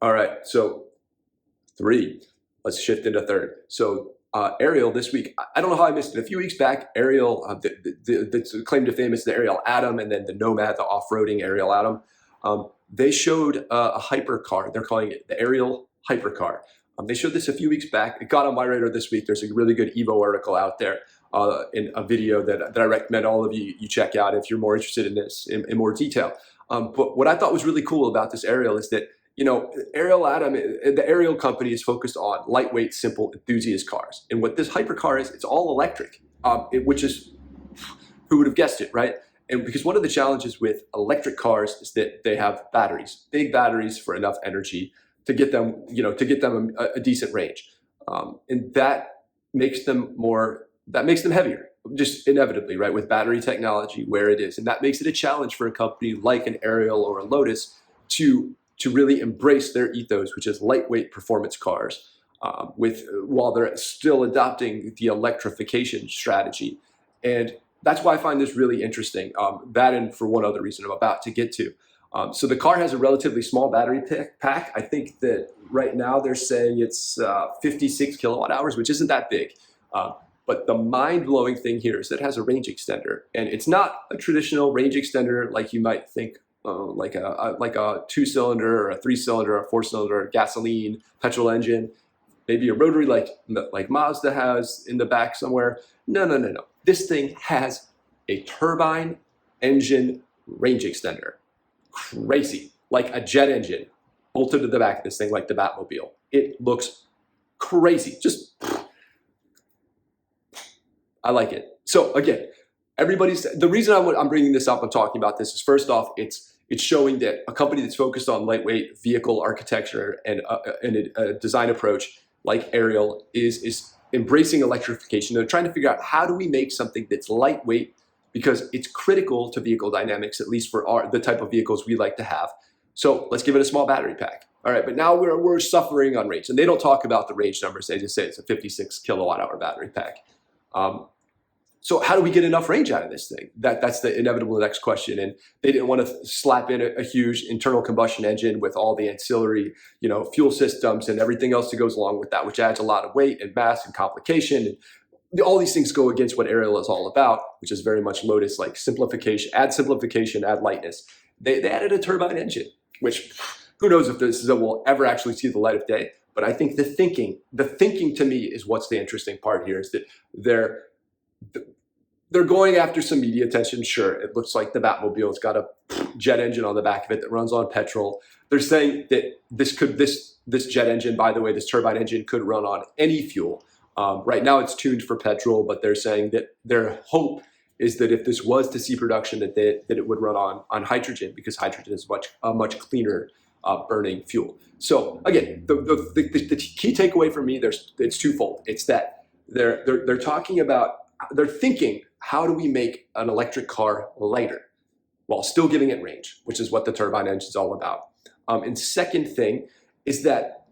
All right, so three. Let's shift into third. So Ariel this week, I don't know how I missed it. A few weeks back, Ariel, the claim to fame is the Ariel Atom, and then the Nomad, the off-roading Ariel Atom. They showed a hypercar. They're calling it the Ariel Hipercar. They showed this a few weeks back. It got on my radar this week. There's a really good Evo article out there in a video that I recommend all of you check out if you're more interested in this in more detail. But what I thought was really cool about this Ariel is that Ariel Atom, the Ariel company is focused on lightweight, simple enthusiast cars. And what this hypercar is, it's all electric, which is, who would have guessed it, right? And because one of the challenges with electric cars is that they have batteries, big batteries for enough energy to get them, a decent range. And that makes them heavier, just inevitably, right? With battery technology where it is. And that makes it a challenge for a company like an Ariel or a Lotus to really embrace their ethos, which is lightweight performance cars, while they're still adopting the electrification strategy. And that's why I find this really interesting. That, and for one other reason I'm about to get to. So the car has a relatively small battery pack. I think that right now they're saying it's 56 kilowatt hours, which isn't that big. But the mind-blowing thing here is that it has a range extender. And it's not a traditional range extender like you might think, like a two-cylinder or a three-cylinder or a four-cylinder gasoline petrol engine, maybe a rotary like Mazda has in the back somewhere. No. This thing has a turbine engine range extender. Crazy, like a jet engine bolted to the back of this thing like the Batmobile. It looks crazy. I like it. So again, the reason I'm bringing this up and talking about this is, first off, it's showing that a company that's focused on lightweight vehicle architecture and a design approach like Ariel is embracing electrification. They're trying to figure out, how do we make something that's lightweight, because it's critical to vehicle dynamics, at least for the type of vehicles we like to have. So let's give it a small battery pack. All right, but now we're suffering on range. And they don't talk about the range numbers. They just say it's a 56 kilowatt hour battery pack. So how do we get enough range out of this thing? That's the inevitable next question. And they didn't want to slap in a huge internal combustion engine with all the ancillary, fuel systems and everything else that goes along with that, which adds a lot of weight and mass and complication. And all these things go against what Ariel is all about, which is very much Lotus, like simplification, add lightness. They added a turbine engine, which who knows if this will ever actually see the light of day. But I think the thinking to me is what's the interesting part here, is that they're going after some media attention. Sure, it looks like the Batmobile. It's got a jet engine on the back of it that runs on petrol. They're saying that this jet engine, by the way, this turbine engine could run on any fuel. Right now it's tuned for petrol, but they're saying that their hope is that if this was to see production, that it would run on hydrogen, because hydrogen is a much cleaner burning fuel. So again, the key takeaway for me, it's twofold. It's that they're thinking, how do we make an electric car lighter while still giving it range, which is what the turbine engine is all about. And second thing is that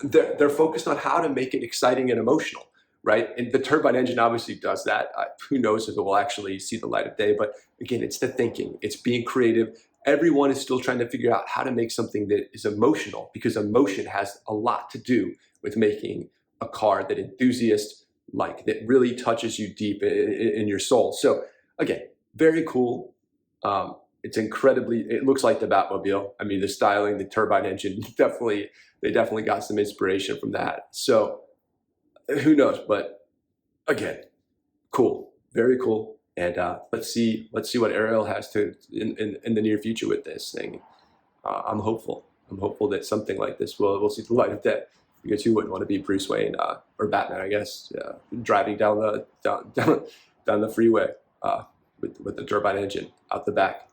they're focused on how to make it exciting and emotional, right? And the turbine engine obviously does that. Who knows if it will actually see the light of day, but again, it's the thinking, it's being creative. Everyone is still trying to figure out how to make something that is emotional, because emotion has a lot to do with making a car that enthusiasts like, that really touches you deep in your soul. So again, very cool. It looks like the Batmobile. I mean, the styling, the turbine engine, they definitely got some inspiration from that. So who knows, but again, cool, very cool. And let's see what Ariel has in the near future with this thing. I'm hopeful that something like this will see the light of day, because who wouldn't want to be Bruce Wayne or Batman, I guess, driving down the freeway with the turbine engine out the back.